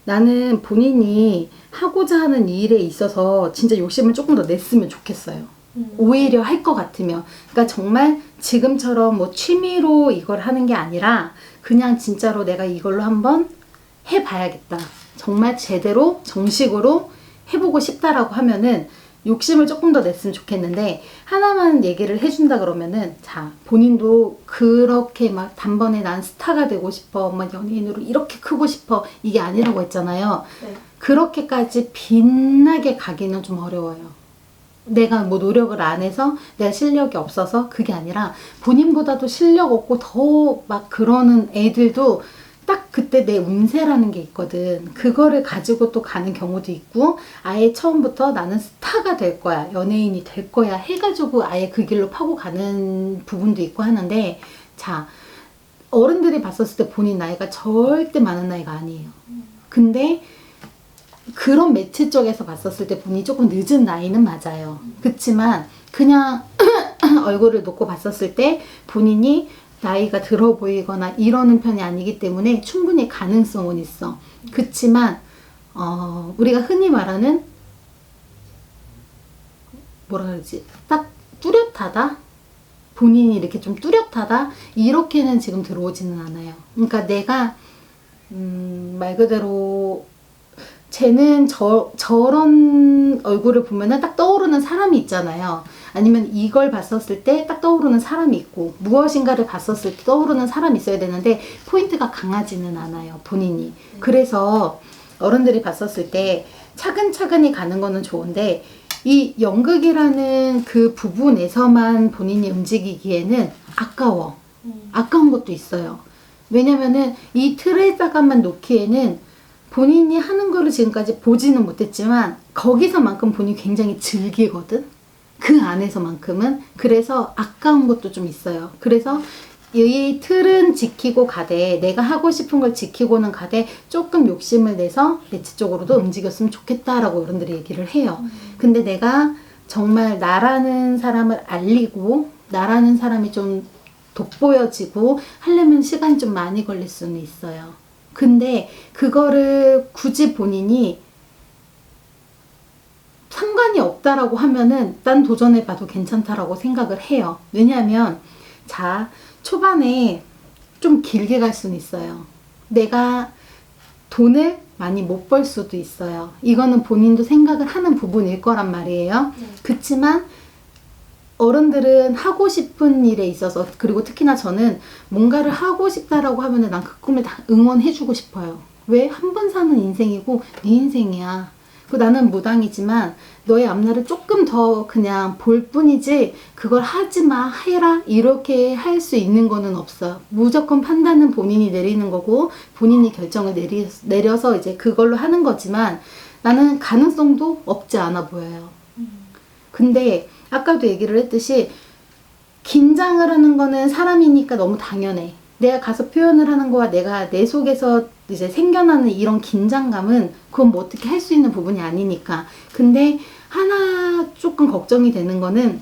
나는 본인이 하고자 하는 일에 있어서 진짜 욕심을 조금 더 냈으면 좋겠어요. 오히려 할 것 같으면. 그러니까 정말 지금처럼 뭐 취미로 이걸 하는 게 아니라 그냥 진짜로 내가 이걸로 한번 해봐야겠다. 정말 제대로 정식으로 해보고 싶다라고 하면은 욕심을 조금 더 냈으면 좋겠는데, 하나만 얘기를 해준다 그러면은, 자, 본인도 그렇게 막 단번에 난 스타가 되고 싶어, 막 연예인으로 이렇게 크고 싶어, 이게 아니라고 했잖아요. 네. 그렇게까지 빛나게 가기는 좀 어려워요. 내가 뭐 노력을 안 해서 내가 실력이 없어서 그게 아니라, 본인보다도 실력 없고 더 막 그러는 애들도 딱 그때 내 운세라는 게 있거든. 그거를 가지고 또 가는 경우도 있고, 아예 처음부터 나는 스타가 될 거야, 연예인이 될 거야 해가지고 아예 그 길로 파고 가는 부분도 있고 하는데, 자, 어른들이 봤었을 때 본인 나이가 절대 많은 나이가 아니에요. 근데 그런 매체 쪽에서 봤었을 때 본인이 조금 늦은 나이는 맞아요. 그치만 그냥 얼굴을 놓고 봤었을 때 본인이 나이가 들어 보이거나 이러는 편이 아니기 때문에 충분히 가능성은 있어. 그치만 우리가 흔히 말하는 뭐라 그러지? 딱 뚜렷하다? 본인이 이렇게 좀 뚜렷하다? 이렇게는 지금 들어오지는 않아요. 그러니까 내가 말 그대로 쟤는 저런 얼굴을 보면은 딱 떠오르는 사람이 있잖아요. 아니면 이걸 봤었을 때 딱 떠오르는 사람이 있고, 무엇인가를 봤었을 때 떠오르는 사람이 있어야 되는데 포인트가 강하지는 않아요, 본인이. 그래서 어른들이 봤었을 때 차근차근히 가는 거는 좋은데, 이 연극이라는 그 부분에서만 본인이 움직이기에는 아까워. 아까운 것도 있어요. 왜냐면은 이 틀에다가만 놓기에는 본인이 하는 거를 지금까지 보지는 못했지만 거기서만큼 본인이 굉장히 즐기거든. 그 안에서만큼은. 그래서 아까운 것도 좀 있어요. 그래서 이 틀은 지키고 가되, 내가 하고 싶은 걸 지키고는 가되 조금 욕심을 내서 매체 쪽으로도 움직였으면 좋겠다라고 어른들이 얘기를 해요. 근데 내가 정말 나라는 사람을 알리고 나라는 사람이 좀 돋보여지고 하려면 시간이 좀 많이 걸릴 수는 있어요. 근데 그거를 굳이 본인이 상관이 없다라고 하면은 난 도전해봐도 괜찮다라고 생각을 해요. 왜냐하면 자, 초반에 좀 길게 갈 수는 있어요. 내가 돈을 많이 못 벌 수도 있어요. 이거는 본인도 생각을 하는 부분일 거란 말이에요. 그치만 어른들은 하고 싶은 일에 있어서, 그리고 특히나 저는 뭔가를 하고 싶다라고 하면은 난 그 꿈을 다 응원해주고 싶어요. 왜? 한 번 사는 인생이고 네 인생이야. 그 나는 무당이지만 너의 앞날을 조금 더 그냥 볼 뿐이지 그걸 하지마 해라 이렇게 할 수 있는 거는 없어. 무조건 판단은 본인이 내리는 거고 본인이 결정을 내려서 이제 그걸로 하는 거지만 나는 가능성도 없지 않아 보여요. 근데 아까도 얘기를 했듯이 긴장을 하는 거는 사람이니까 너무 당연해. 내가 가서 표현을 하는 거와 내가 내 속에서 이제 생겨나는 이런 긴장감은 그건 뭐 어떻게 할 수 있는 부분이 아니니까. 근데 하나 조금 걱정이 되는 거는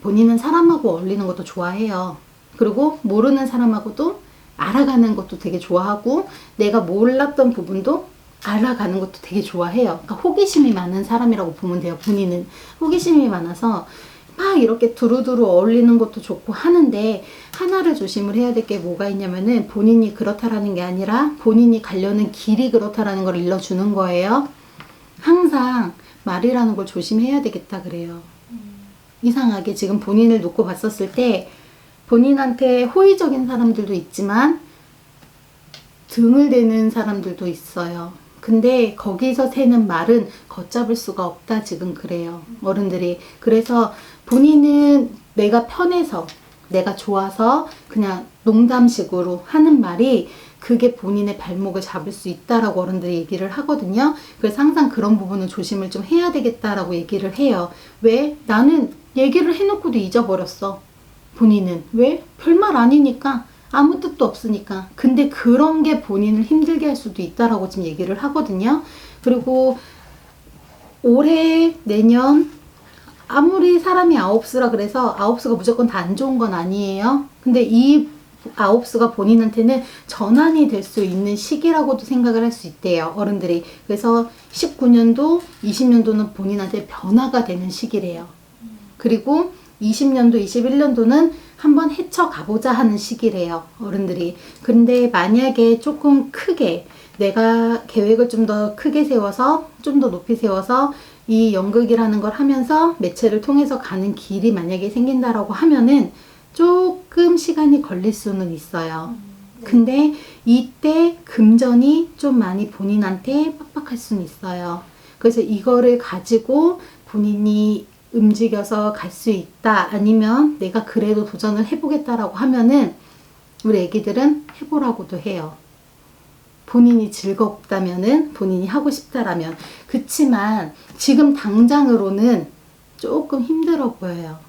본인은 사람하고 어울리는 것도 좋아해요. 그리고 모르는 사람하고도 알아가는 것도 되게 좋아하고 내가 몰랐던 부분도 알아가는 것도 되게 좋아해요. 그러니까 호기심이 많은 사람이라고 보면 돼요. 본인은 호기심이 많아서 막 이렇게 두루두루 어울리는 것도 좋고 하는데, 하나를 조심을 해야 될 게 뭐가 있냐면은 본인이 그렇다라는 게 아니라 본인이 가려는 길이 그렇다라는 걸 일러주는 거예요. 항상 말이라는 걸 조심해야 되겠다 그래요. 이상하게 지금 본인을 놓고 봤었을 때 본인한테 호의적인 사람들도 있지만 등을 대는 사람들도 있어요. 근데 거기서 새는 말은 걷잡을 수가 없다 지금 그래요, 어른들이. 그래서 본인은 내가 편해서 내가 좋아서 그냥 농담식으로 하는 말이 그게 본인의 발목을 잡을 수 있다라고 어른들이 얘기를 하거든요. 그래서 항상 그런 부분은 조심을 좀 해야 되겠다라고 얘기를 해요. 왜? 나는 얘기를 해놓고도 잊어버렸어. 본인은 왜? 별말 아니니까, 아무 뜻도 없으니까. 근데 그런 게 본인을 힘들게 할 수도 있다라고 지금 얘기를 하거든요. 그리고 올해, 내년 아무리 사람이 9수라 그래서 9수가 무조건 다 안 좋은 건 아니에요. 근데 이 아홉수가 본인한테는 전환이 될 수 있는 시기라고도 생각을 할 수 있대요, 어른들이. 그래서 19년도, 20년도는 본인한테 변화가 되는 시기래요. 그리고 20년도, 21년도는 한번 헤쳐가보자 하는 시기래요, 어른들이. 근데 만약에 조금 크게 내가 계획을 좀 더 크게 세워서, 좀 더 높이 세워서 이 연극이라는 걸 하면서 매체를 통해서 가는 길이 만약에 생긴다라고 하면은 조금 시간이 걸릴 수는 있어요. 네. 근데 이때 금전이 좀 많이 본인한테 빡빡할 수는 있어요. 그래서 이거를 가지고 본인이 움직여서 갈 수 있다, 아니면 내가 그래도 도전을 해보겠다라고 하면은 우리 애기들은 해보라고도 해요. 본인이 즐겁다면은, 본인이 하고 싶다라면. 그치만 지금 당장으로는 조금 힘들어 보여요.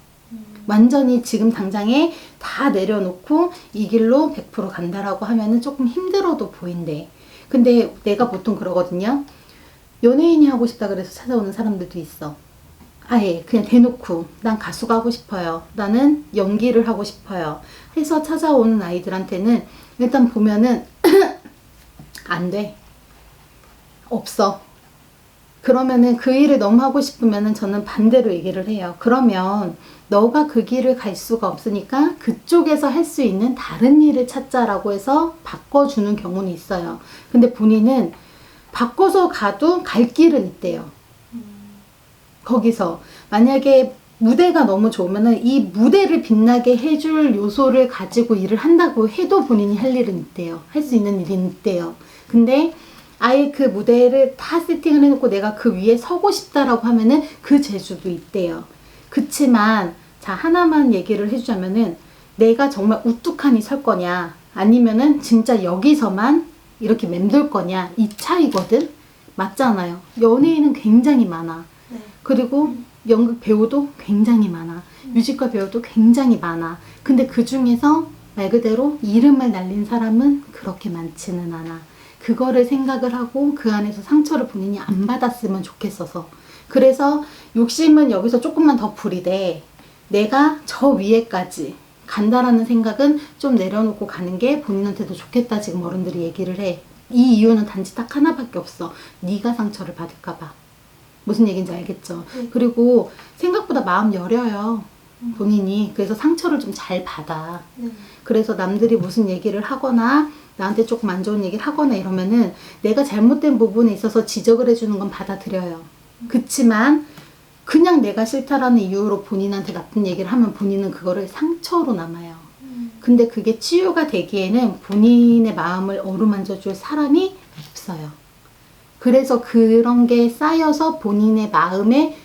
완전히 지금 당장에 다 내려놓고 이 길로 100% 간다라고 하면은 조금 힘들어도 보인대. 근데 내가 보통 그러거든요. 연예인이 하고 싶다 그래서 찾아오는 사람들도 있어. 아예 그냥 대놓고 난 가수가 하고 싶어요, 나는 연기를 하고 싶어요 해서 찾아오는 아이들한테는 일단 보면은 안 돼, 없어. 그러면은 그 일을 너무 하고 싶으면은 저는 반대로 얘기를 해요. 그러면 너가 그 길을 갈 수가 없으니까 그쪽에서 할 수 있는 다른 일을 찾자라고 해서 바꿔주는 경우는 있어요. 근데 본인은 바꿔서 가도 갈 길은 있대요. 거기서 만약에 무대가 너무 좋으면은 이 무대를 빛나게 해줄 요소를 가지고 일을 한다고 해도 본인이 할 일은 있대요. 할 수 있는 일은 있대요. 근데 아예 그 무대를 다 세팅을 해놓고 내가 그 위에 서고 싶다라고 하면은 그 재주도 있대요. 그치만 자, 하나만 얘기를 해주자면은 내가 정말 우뚝하니 설 거냐, 아니면은 진짜 여기서만 이렇게 맴돌 거냐, 이 차이거든. 맞잖아요. 연예인은 굉장히 많아. 네. 그리고 연극 배우도 굉장히 많아. 뮤지컬 배우도 굉장히 많아. 근데 그 중에서 말 그대로 이름을 날린 사람은 그렇게 많지는 않아. 그거를 생각을 하고 그 안에서 상처를 본인이 안 받았으면 좋겠어서. 그래서 욕심은 여기서 조금만 더 부리되 내가 저 위에까지 간다라는 생각은 좀 내려놓고 가는 게 본인한테도 좋겠다, 지금 어른들이 얘기를 해. 이 이유는 단지 딱 하나밖에 없어. 네가 상처를 받을까 봐. 무슨 얘기인지 알겠죠? 그리고 생각보다 마음 여려요, 본인이. 그래서 상처를 좀 잘 받아. 그래서 남들이 무슨 얘기를 하거나 나한테 조금 안 좋은 얘기를 하거나 이러면은 내가 잘못된 부분에 있어서 지적을 해주는 건 받아들여요. 그치만 그냥 내가 싫다라는 이유로 본인한테 나쁜 얘기를 하면 본인은 그거를 상처로 남아요. 근데 그게 치유가 되기에는 본인의 마음을 어루만져 줄 사람이 없어요. 그래서 그런 게 쌓여서 본인의 마음에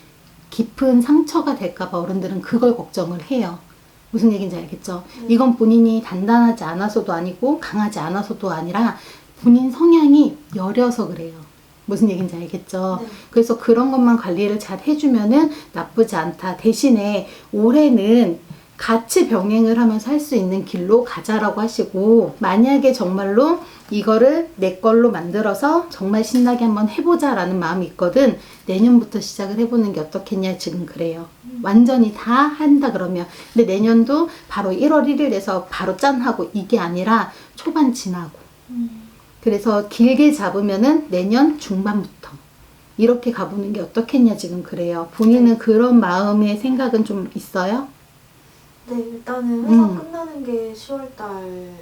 깊은 상처가 될까봐 어른들은 그걸 걱정을 해요. 무슨 얘기인지 알겠죠? 이건 본인이 단단하지 않아서도 아니고 강하지 않아서도 아니라 본인 성향이 여려서 그래요. 무슨 얘기인지 알겠죠? 네. 그래서 그런 것만 관리를 잘 해주면은 나쁘지 않다. 대신에 올해는 같이 병행을 하면서 할 수 있는 길로 가자라고 하시고, 만약에 정말로 이거를 내 걸로 만들어서 정말 신나게 한번 해보자라는 마음이 있거든, 내년부터 시작을 해보는 게 어떻겠냐, 지금 그래요. 완전히 다 한다 그러면. 근데 내년도 바로 1월 1일 돼서 바로 짠 하고 이게 아니라 초반 지나고. 그래서 길게 잡으면은 내년 중반부터 이렇게 가보는 게 어떻겠냐, 지금 그래요. 본인은 그런 마음의 생각은 좀 있어요? 네, 일단은 회사 끝나는 게 10월 달에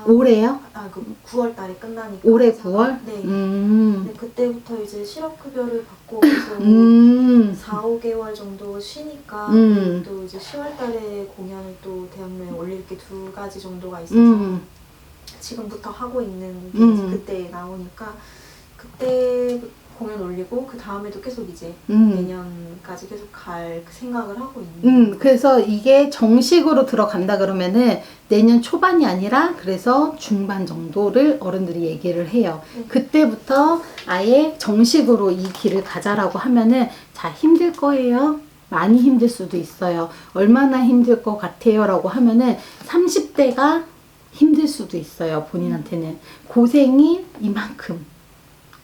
올해요? 그 9월 달에 끝나니까. 올해 회사가. 9월? 네. 네, 그때부터 이제 실업급여를 받고 계속 4, 5개월 정도 쉬니까 또 이제 10월 달에 공연을 또 대학로에 올릴 게 2가지 정도가 있어서 지금부터 하고 있는 게 이제 그때 나오니까 그때 공연 올리고 그 다음에도 계속 이제 내년까지 계속 갈 생각을 하고 있는. 그래서 이게 정식으로 들어간다 그러면은 내년 초반이 아니라 그래서 중반 정도를 어른들이 얘기를 해요. 그때부터 아예 정식으로 이 길을 가자라고 하면은 자, 힘들 거예요. 많이 힘들 수도 있어요. 얼마나 힘들 것 같아요? 라고 하면은 30대가 힘들 수도 있어요. 본인한테는. 고생이 이만큼.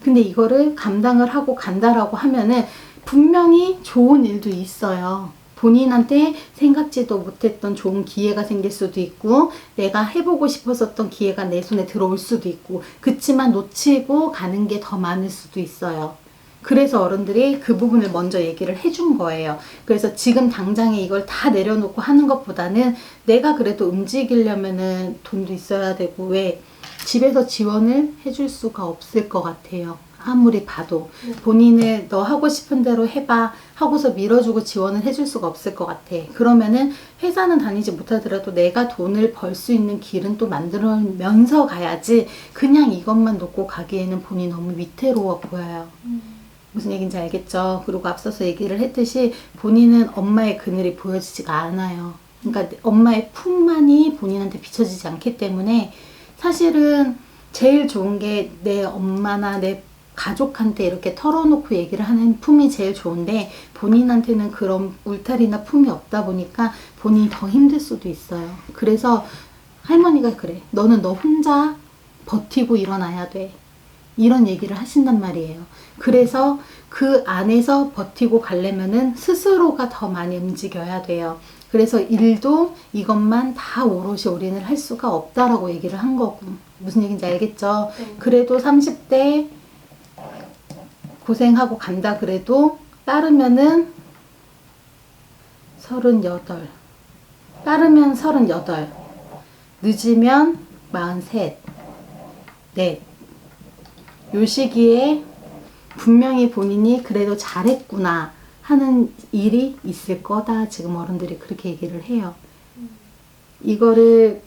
근데 이거를 감당을 하고 간다라고 하면은 분명히 좋은 일도 있어요. 본인한테 생각지도 못했던 좋은 기회가 생길 수도 있고 내가 해보고 싶었었던 기회가 내 손에 들어올 수도 있고 그치만 놓치고 가는 게 더 많을 수도 있어요. 그래서 어른들이 그 부분을 먼저 얘기를 해준 거예요. 그래서 지금 당장에 이걸 다 내려놓고 하는 것보다는 내가 그래도 움직이려면은 돈도 있어야 되고 왜 집에서 지원을 해줄 수가 없을 것 같아요. 아무리 봐도 본인을 너 하고 싶은 대로 해봐 하고서 밀어주고 지원을 해줄 수가 없을 것 같아. 그러면은 회사는 다니지 못하더라도 내가 돈을 벌 수 있는 길은 또 만들면서 가야지 그냥 이것만 놓고 가기에는 본인이 너무 위태로워 보여요. 무슨 얘기인지 알겠죠? 그리고 앞서서 얘기를 했듯이 본인은 엄마의 그늘이 보여지지가 않아요. 그러니까 엄마의 품만이 본인한테 비춰지지 않기 때문에 사실은 제일 좋은 게 내 엄마나 내 가족한테 이렇게 털어놓고 얘기를 하는 품이 제일 좋은데 본인한테는 그런 울타리나 품이 없다 보니까 본인이 더 힘들 수도 있어요. 그래서 할머니가 그래. 너는 너 혼자 버티고 일어나야 돼. 이런 얘기를 하신단 말이에요. 그래서 그 안에서 버티고 가려면은 스스로가 더 많이 움직여야 돼요. 그래서 일도 이것만 다 오롯이 올인을 할 수가 없다라고 얘기를 한 거고. 무슨 얘기인지 알겠죠? 네. 그래도 30대 고생하고 간다 그래도 따르면은 38. 따르면 38. 늦으면 43. 네. 요 시기에 분명히 본인이 그래도 잘했구나 하는 일이 있을 거다. 지금 어른들이 그렇게 얘기를 해요. 이거를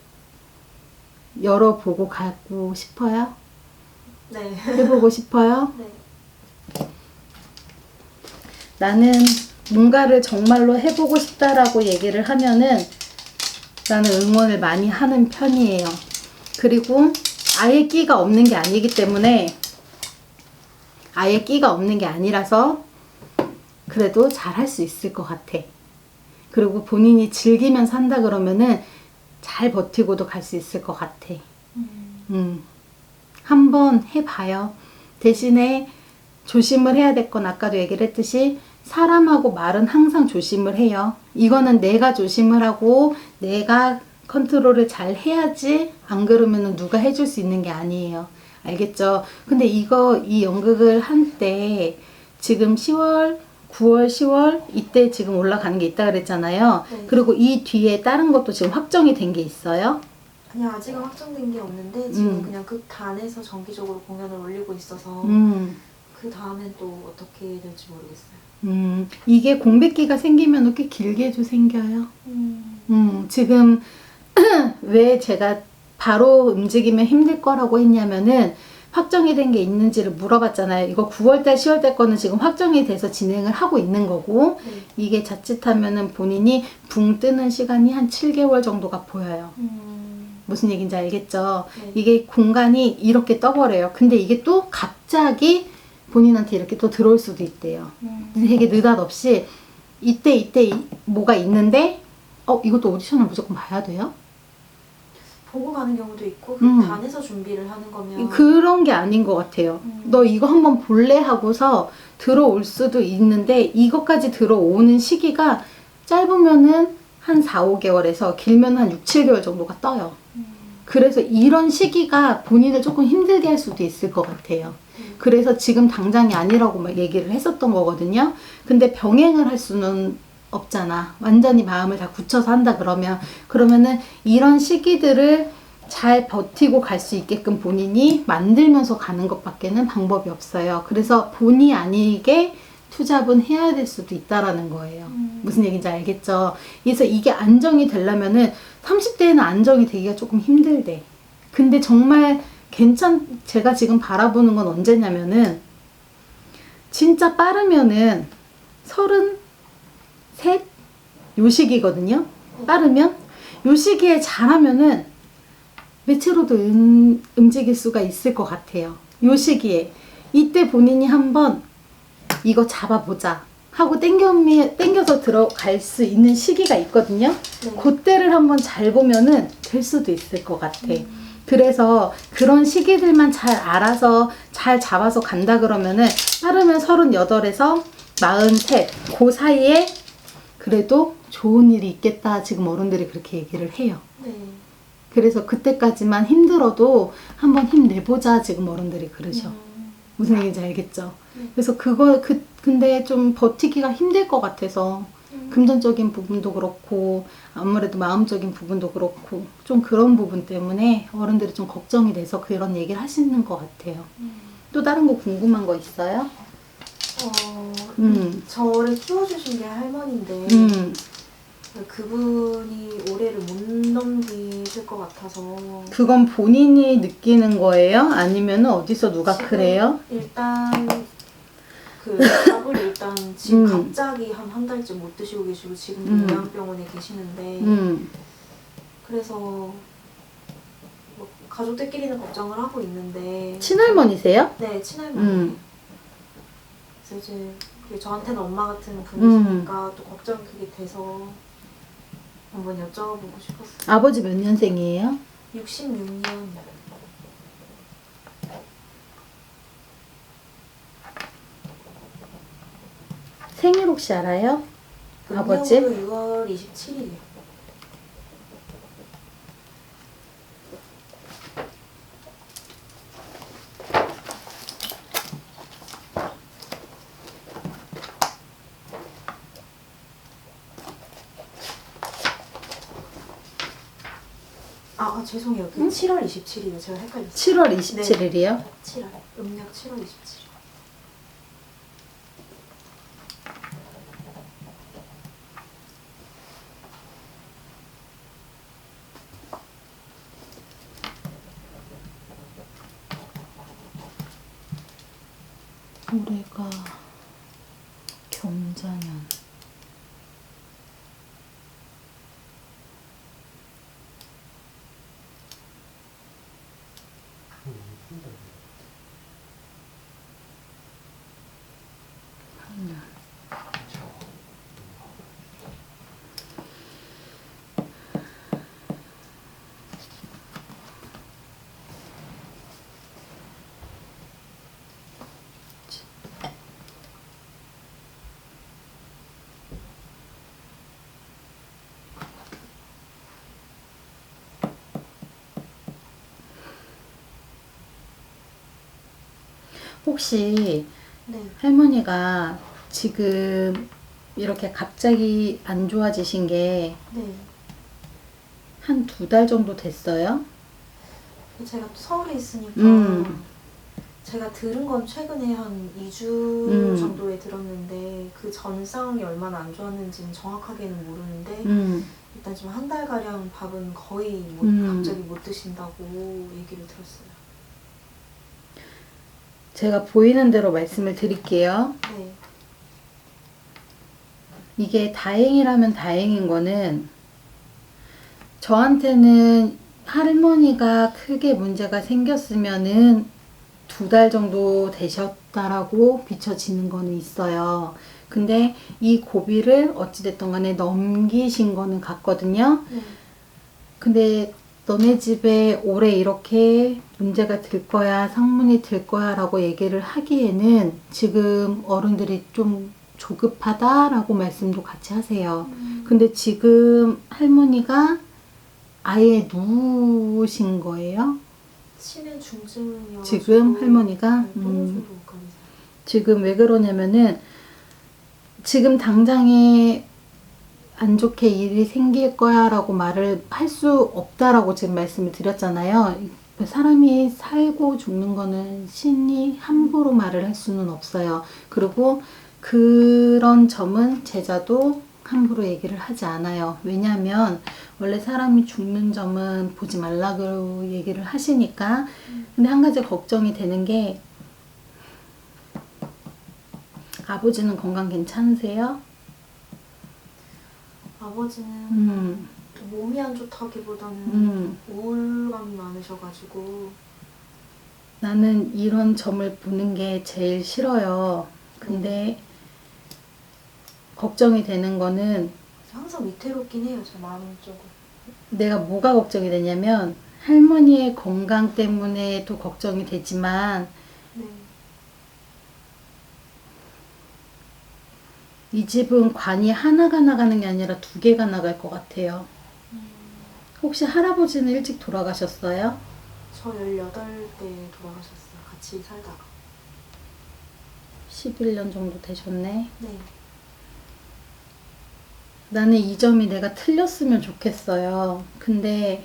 열어보고 가고 싶어요? 네. 해보고 싶어요? 네. 나는 뭔가를 정말로 해보고 싶다라고 얘기를 하면은 나는 응원을 많이 하는 편이에요. 그리고 아예 끼가 없는 게 아니기 때문에 아예 끼가 없는 게 아니라서 그래도 잘할 수 있을 것 같아. 그리고 본인이 즐기면서 한다 그러면은 잘 버티고도 갈 수 있을 것 같아. 한번 해봐요. 대신에 조심을 해야 될 건 아까도 얘기를 했듯이 사람하고 말은 항상 조심을 해요. 이거는 내가 조심을 하고 내가 컨트롤을 잘 해야지 안 그러면 누가 해줄 수 있는 게 아니에요. 알겠죠? 근데 이 연극을 한 때 지금 10월, 9월, 10월 이때 지금 올라가는 게 있다 그랬잖아요. 네. 그리고 이 뒤에 다른 것도 지금 확정이 된 게 있어요? 그냥 아직은 확정된 게 없는데 지금 그냥 극단에서 정기적으로 공연을 올리고 있어서 그 다음엔 또 어떻게 될지 모르겠어요. 이게 공백기가 생기면 꽤 길게도 생겨요. 지금 왜 제가 바로 움직이면 힘들 거라고 했냐면은 확정이 된 게 있는지를 물어봤잖아요. 이거 9월달, 10월달 거는 지금 확정이 돼서 진행을 하고 있는 거고 네. 이게 자칫하면은 본인이 붕 뜨는 시간이 한 7개월 정도가 보여요. 무슨 얘기인지 알겠죠? 네. 이게 공간이 이렇게 떠버려요. 근데 이게 또 갑자기 본인한테 이렇게 또 들어올 수도 있대요. 되게 느닷없이 이때 뭐가 있는데 이것도 오디션을 무조건 봐야 돼요? 보고 가는 경우도 있고 극단에서 준비를 하는 거면 그런 게 아닌 것 같아요. 너 이거 한번 볼래? 하고서 들어올 수도 있는데 이것까지 들어오는 시기가 짧으면은 한 4, 5개월에서 길면 한 6, 7개월 정도가 떠요. 그래서 이런 시기가 본인을 조금 힘들게 할 수도 있을 것 같아요. 그래서 지금 당장이 아니라고 막 얘기를 했었던 거거든요. 근데 병행을 할 수는 없잖아. 완전히 마음을 다 굳혀서 한다 그러면은 이런 시기들을 잘 버티고 갈 수 있게끔 본인이 만들면서 가는 것밖에는 방법이 없어요. 그래서 본의 아니게 투잡은 해야 될 수도 있다라는 거예요. 무슨 얘기인지 알겠죠? 그래서 이게 안정이 되려면은 30대에는 안정이 되기가 조금 힘들대. 근데 정말 제가 지금 바라보는 건 언제냐면은 진짜 빠르면은 33? 요 시기거든요. 빠르면 요 시기에 잘하면은 매체로도 움직일 수가 있을 것 같아요. 요 시기에 이때 본인이 한번 이거 잡아보자 하고 땡겨서 들어갈 수 있는 시기가 있거든요. 네. 그때를 한번 잘 보면은 될 수도 있을 것 같아. 그래서 그런 시기들만 잘 알아서 잘 잡아서 간다 그러면은 빠르면 38에서 43, 그 사이에 그래도 좋은 일이 있겠다. 지금 어른들이 그렇게 얘기를 해요. 네. 그래서 그때까지만 힘들어도 한번 힘내보자. 지금 어른들이 그러셔. 무슨 얘기인지 알겠죠? 그래서 근데 좀 버티기가 힘들 것 같아서 금전적인 부분도 그렇고 아무래도 마음적인 부분도 그렇고 좀 그런 부분 때문에 어른들이 좀 걱정이 돼서 그런 얘기를 하시는 것 같아요. 또 다른 거 궁금한 거 있어요? 저를 키워주신 게 할머니인데 그분이 올해를 못 넘기실 것 같아서. 그건 본인이 느끼는 거예요? 아니면 어디서 누가 그래요? 일단 밥을 일단 지금 갑자기 한 달째 못 드시고 계시고 지금도 요양병원에 계시는데 그래서 뭐 가족들끼리는 걱정을 하고 있는데. 친할머니세요? 네, 친할머니. 그래서 이제 그게 저한테는 엄마 같은 분이시니까 또 걱정이 크게 돼서 한번 여쭤보고 싶었어요. 아버지 몇 년생이에요? 66년. 생일 혹시 알아요? 아버지? 6월 27일이요. 죄송해요. 7월 27일이요. 제가 헷갈렸어요. 7월 27일이요? 7월. 음력 7월 27일. 올해가 경자년. 혹시 네. 할머니가 지금 이렇게 갑자기 안 좋아지신 게 네. 한 2달 정도 됐어요? 제가 또 서울에 있으니까 제가 들은 건 최근에 한 2주 정도에 들었는데 그 전 상황이 얼마나 안 좋았는지는 정확하게는 모르는데 일단 지금 한 달가량 밥은 거의 갑자기 못 드신다고 얘기를 들었어요. 제가 보이는 대로 말씀을 드릴게요. 네. 이게 다행이라면 다행인 거는 저한테는 할머니가 크게 문제가 생겼으면은 2달 정도 되셨다라고 비춰지는 거는 있어요. 근데 이 고비를 어찌됐든 간에 넘기신 거는 같거든요. 근데 너네 집에 올해 이렇게 문제가 될 거야, 상문이 될 거야 라고 얘기를 하기에는 지금 어른들이 좀 조급하다라고 말씀도 같이 하세요. 근데 지금 할머니가 아예 누우신 거예요? 치매 중증이어서 지금 할머니가? 지금 왜 그러냐면은 지금 당장에 안 좋게 일이 생길 거야 라고 말을 할 수 없다라고 지금 말씀을 드렸잖아요. 사람이 살고 죽는 거는 신이 함부로 말을 할 수는 없어요. 그리고 그런 점은 제자도 함부로 얘기를 하지 않아요. 왜냐하면 원래 사람이 죽는 점은 보지 말라고 얘기를 하시니까. 근데 한 가지 걱정이 되는 게 아버지는 건강 괜찮으세요? 아버지는 몸이 안 좋다기보다는 우울감이 많으셔가지고. 나는 이런 점을 보는 게 제일 싫어요. 근데 걱정이 되는 거는 항상 위태롭긴 해요. 제 마음적으로. 내가 뭐가 걱정이 되냐면 할머니의 건강 때문에도 걱정이 되지만 네. 이 집은 관이 하나가 나가는 게 아니라 두 개가 나갈 것 같아요. 혹시 할아버지는 일찍 돌아가셨어요? 저 18대 돌아가셨어요. 같이 살다가. 11년 정도 되셨네. 네. 나는 이 점이 내가 틀렸으면 좋겠어요. 근데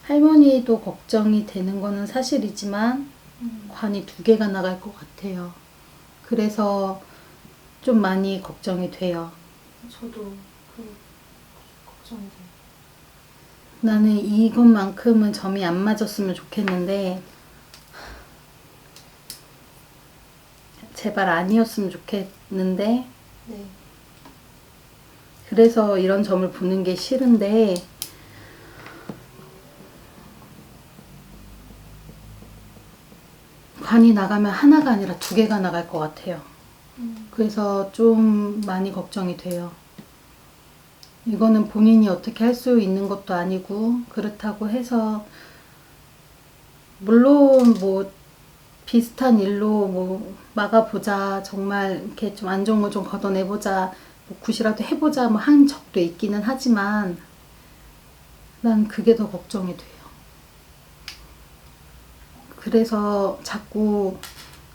할머니도 걱정이 되는 거는 사실이지만 관이 두 개가 나갈 것 같아요. 그래서 좀 많이 걱정이 돼요. 저도 그 걱정이 돼요. 나는 이것만큼은 점이 안 맞았으면 좋겠는데 제발 아니었으면 좋겠는데 네. 그래서 이런 점을 보는 게 싫은데 관이 나가면 하나가 아니라 두 개가 나갈 것 같아요. 그래서 좀 많이 걱정이 돼요. 이거는 본인이 어떻게 할 수 있는 것도 아니고 그렇다고 해서 물론 뭐 비슷한 일로 뭐 막아보자, 정말 이렇게 좀 안 좋은 거 좀 걷어내보자, 뭐 굿이라도 해보자 뭐 한 적도 있기는 하지만 난 그게 더 걱정이 돼요. 그래서 자꾸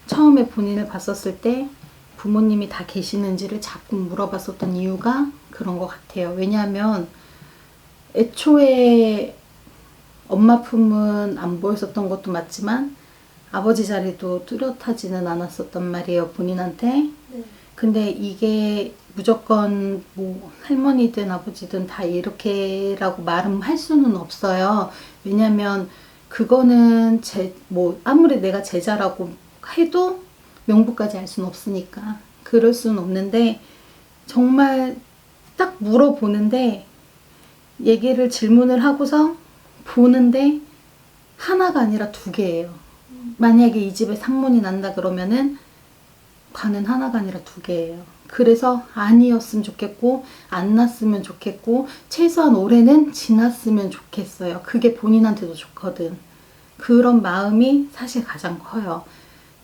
처음에 본인을 봤었을 때 부모님이 다 계시는지를 자꾸 물어봤었던 이유가 그런 것 같아요. 왜냐하면 애초에 엄마 품은 안 보였었던 것도 맞지만 아버지 자리도 뚜렷하지는 않았었단 말이에요, 본인한테. 네. 근데 이게 무조건 뭐 할머니든 아버지든 다 이렇게라고 말은 할 수는 없어요. 왜냐면 그거는 뭐 아무리 내가 제자라고 해도 명부까지 알 수는 없으니까 그럴 수는 없는데 정말 딱 물어보는데 얘기를 질문을 하고서 보는데 하나가 아니라 두 개예요. 만약에 이 집에 상문이 난다 그러면은 관은 하나가 아니라 두 개예요. 그래서 아니었으면 좋겠고 안 났으면 좋겠고 최소한 올해는 지났으면 좋겠어요. 그게 본인한테도 좋거든. 그런 마음이 사실 가장 커요.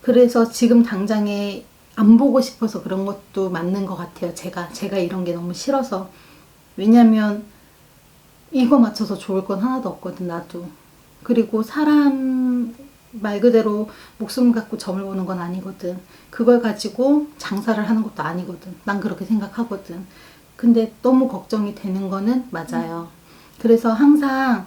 그래서 지금 당장에 안 보고 싶어서 그런 것도 맞는 것 같아요. 제가 이런 게 너무 싫어서. 왜냐면 이거 맞춰서 좋을 건 하나도 없거든, 나도. 그리고 사람 말 그대로 목숨 갖고 점을 보는 건 아니거든. 그걸 가지고 장사를 하는 것도 아니거든. 난 그렇게 생각하거든. 근데 너무 걱정이 되는 거는 맞아요. 그래서 항상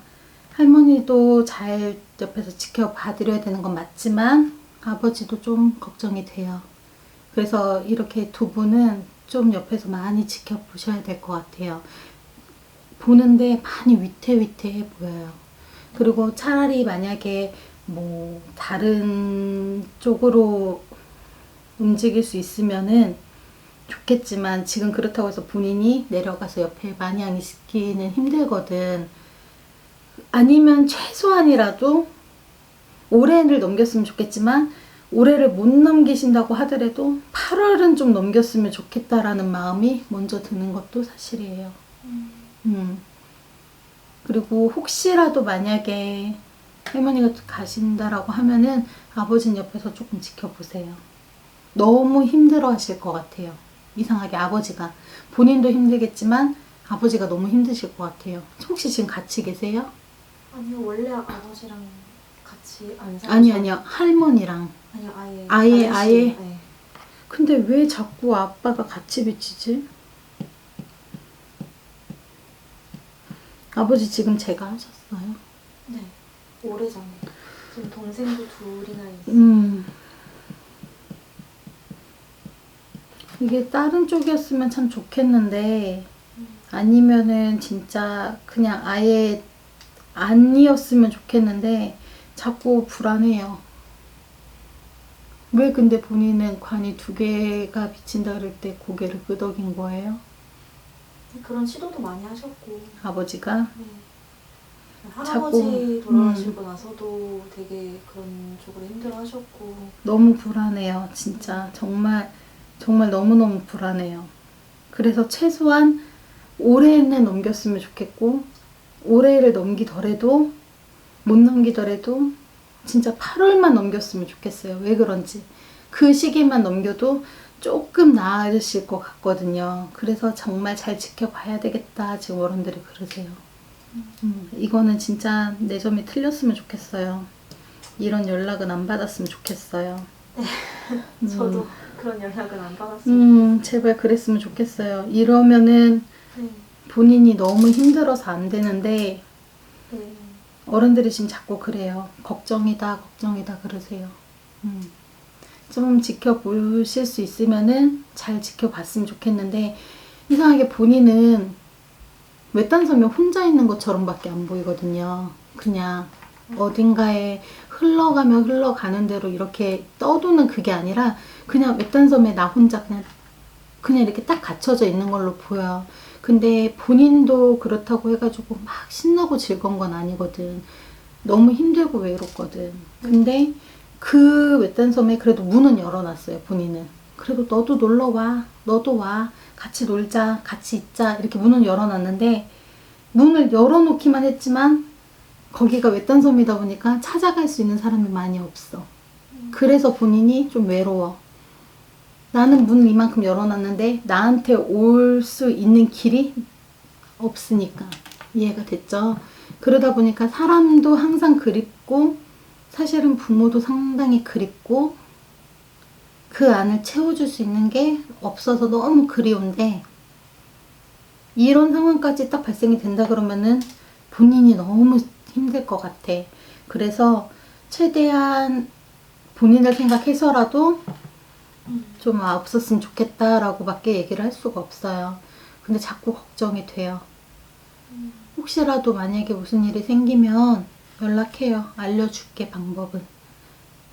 할머니도 잘 옆에서 지켜봐 드려야 되는 건 맞지만 아버지도 좀 걱정이 돼요. 그래서 이렇게 두 분은 좀 옆에서 많이 지켜보셔야 될 것 같아요. 보는데 많이 위태위태해 보여요. 그리고 차라리 만약에 뭐 다른 쪽으로 움직일 수 있으면은 좋겠지만 지금 그렇다고 해서 본인이 내려가서 옆에 많이 안 있기는 힘들거든. 아니면 최소한이라도 올해를 넘겼으면 좋겠지만 올해를 못 넘기신다고 하더라도 8월은 좀 넘겼으면 좋겠다라는 마음이 먼저 드는 것도 사실이에요. 그리고 혹시라도 만약에 할머니가 가신다라고 하면은 아버지는 옆에서 조금 지켜보세요. 너무 힘들어 하실 것 같아요. 이상하게 아버지가. 본인도 힘들겠지만 아버지가 너무 힘드실 것 같아요. 혹시 지금 같이 계세요? 아니요, 원래 아버지랑 같이 안 살아서. 아니요. 할머니랑. 아니요, 아예. 네. 근데 왜 자꾸 아빠가 같이 비치지? 아버지 지금 제가 하셨어요? 네. 오래전에. 지금 동생도 둘이나 있어요. 이게 다른 쪽이었으면 참 좋겠는데 아니면은 진짜 그냥 아예 아니었으면 좋겠는데 자꾸 불안해요. 왜 근데 본인은 관이 두 개가 비친다 그럴 때 고개를 끄덕인 거예요? 그런 시도도 많이 하셨고. 아버지가? 네. 할아버지 자꾸, 돌아가시고 나서도 되게 그런 쪽으로 힘들어 하셨고. 너무 불안해요. 진짜 정말 너무너무 불안해요. 그래서 최소한 올해는 넘겼으면 좋겠고 올해를 넘기더라도 못 넘기더라도 진짜 8월만 넘겼으면 좋겠어요. 왜 그런지. 그 시기만 넘겨도 조금 나아지실 것 같거든요. 그래서 정말 잘 지켜봐야 되겠다. 지금 어른들이 그러세요. 이거는 진짜 내 점이 틀렸으면 좋겠어요. 이런 연락은 안 받았으면 좋겠어요. 저도 그런 연락은 안 받았어요. 제발 그랬으면 좋겠어요. 이러면은 네. 본인이 너무 힘들어서 안 되는데 네. 어른들이 지금 자꾸 그래요. 걱정이다, 걱정이다 그러세요. 좀 지켜보실 수 있으면은 잘 지켜봤으면 좋겠는데 이상하게 본인은 외딴 섬에 혼자 있는 것처럼 밖에 안 보이거든요. 그냥 어딘가에 흘러가는 대로 이렇게 떠도는 그게 아니라 그냥 외딴 섬에 나 혼자 그냥 이렇게 딱 갇혀져 있는 걸로 보여요. 근데 본인도 그렇다고 해가지고 막 신나고 즐거운 건 아니거든. 너무 힘들고 외롭거든. 근데 그 외딴 섬에 그래도 문은 열어놨어요, 본인은. 그래도 너도 놀러 와. 너도 와. 같이 놀자. 같이 있자. 이렇게 문은 열어놨는데 문을 열어놓기만 했지만 거기가 외딴 섬이다 보니까 찾아갈 수 있는 사람이 많이 없어. 그래서 본인이 좀 외로워. 나는 문 이만큼 열어놨는데 나한테 올 수 있는 길이 없으니까. 이해가 됐죠? 그러다 보니까 사람도 항상 그립고 사실은 부모도 상당히 그립고 그 안을 채워줄 수 있는 게 없어서 너무 그리운데 이런 상황까지 딱 발생이 된다 그러면은 본인이 너무 힘들 것 같아. 그래서 최대한 본인을 생각해서라도 좀 없었으면 좋겠다라고 밖에 얘기를 할 수가 없어요. 근데 자꾸 걱정이 돼요. 혹시라도 만약에 무슨 일이 생기면 연락해요. 알려줄게, 방법은.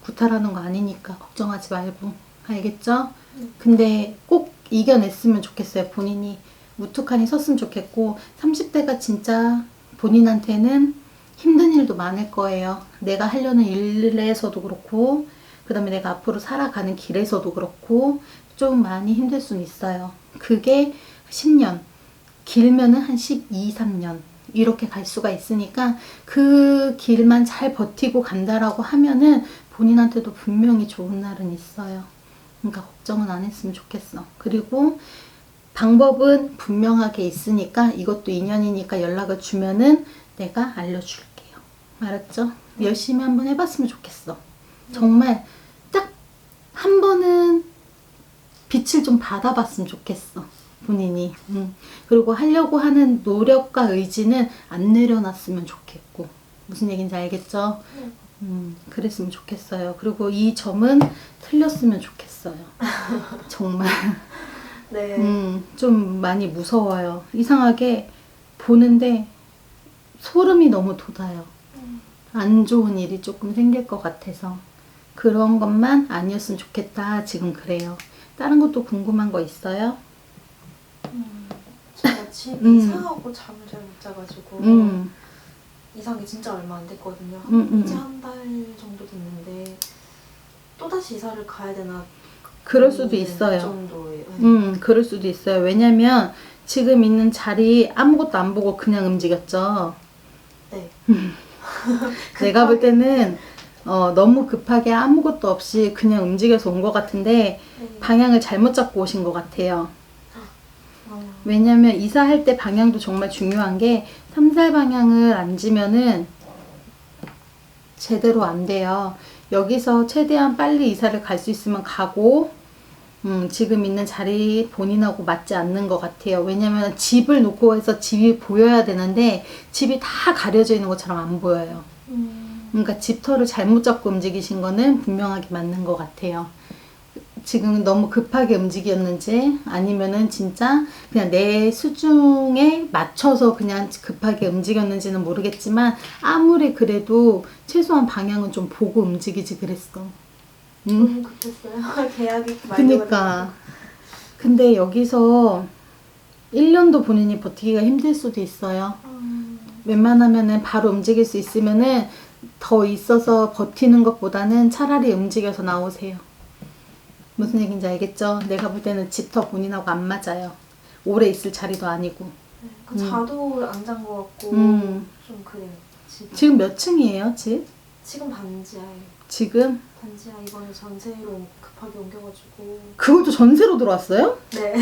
구타라는 거 아니니까 걱정하지 말고. 알겠죠? 근데 꼭 이겨냈으면 좋겠어요. 본인이 무뚝하니 섰으면 좋겠고 30대가 진짜 본인한테는 힘든 일도 많을 거예요. 내가 하려는 일에서도 그렇고 그 다음에 내가 앞으로 살아가는 길에서도 그렇고 좀 많이 힘들 수는 있어요. 그게 10년, 길면은 한 12, 3년 이렇게 갈 수가 있으니까 그 길만 잘 버티고 간다라고 하면은 본인한테도 분명히 좋은 날은 있어요. 그러니까 걱정은 안 했으면 좋겠어. 그리고 방법은 분명하게 있으니까 이것도 인연이니까 연락을 주면은 내가 알려줄게요. 알았죠? 열심히 한번 해봤으면 좋겠어. 정말 딱 한 번은 빛을 좀 받아봤으면 좋겠어. 본인이. 그리고 하려고 하는 노력과 의지는 안 내려놨으면 좋겠고. 무슨 얘기인지 알겠죠? 그랬으면 좋겠어요. 그리고 이 점은 틀렸으면 좋겠어요. 정말. 네. 좀 많이 무서워요. 이상하게 보는데 소름이 너무 돋아요. 안 좋은 일이 조금 생길 것 같아서. 그런 것만 아니었으면 좋겠다. 지금 그래요. 다른 것도 궁금한 거 있어요? 제가 집 이사하고 잠을 잘 못 자가지고 이사한 게 진짜 얼마 안 됐거든요. 이제 한 달 정도 됐는데 또다시 이사를 가야 되나 그럴 수도 있어요. 정도예요. 그럴 수도 있어요. 왜냐면 지금 있는 자리 아무것도 안 보고 그냥 움직였죠. 네. 내가 볼 때는 너무 급하게 아무것도 없이 그냥 움직여서 온 것 같은데 네. 방향을 잘못 잡고 오신 것 같아요. 어, 왜냐면 이사할 때 방향도 정말 중요한 게 삼살 방향을 안 지면은 제대로 안 돼요. 여기서 최대한 빨리 이사를 갈 수 있으면 가고 지금 있는 자리 본인하고 맞지 않는 것 같아요. 왜냐면 집을 놓고 해서 집이 보여야 되는데 집이 다 가려져 있는 것처럼 안 보여요. 그러니까 집터를 잘못 잡고 움직이신 거는 분명하게 맞는 것 같아요. 지금 너무 급하게 움직였는지 아니면은 진짜 그냥 내 수중에 맞춰서 그냥 급하게 움직였는지는 모르겠지만 아무리 그래도 최소한 방향은 좀 보고 움직이지 그랬어. 너무 급했어요. 계약이 그니까. 근데 여기서 1년도 본인이 버티기가 힘들 수도 있어요. 웬만하면은 바로 움직일 수 있으면은 더 있어서 버티는 것보다는 차라리 움직여서 나오세요. 무슨 얘기인지 알겠죠? 내가 볼 때는 집터 본인하고 안 맞아요. 오래 있을 자리도 아니고. 자도 안 잔 것 같고 좀 그래요. 집이. 지금 몇 층이에요, 집? 지금 반지하에. 지금? 반지하 이번에 전세로 급하게 옮겨가지고. 그걸 또 전세로 들어왔어요? 네.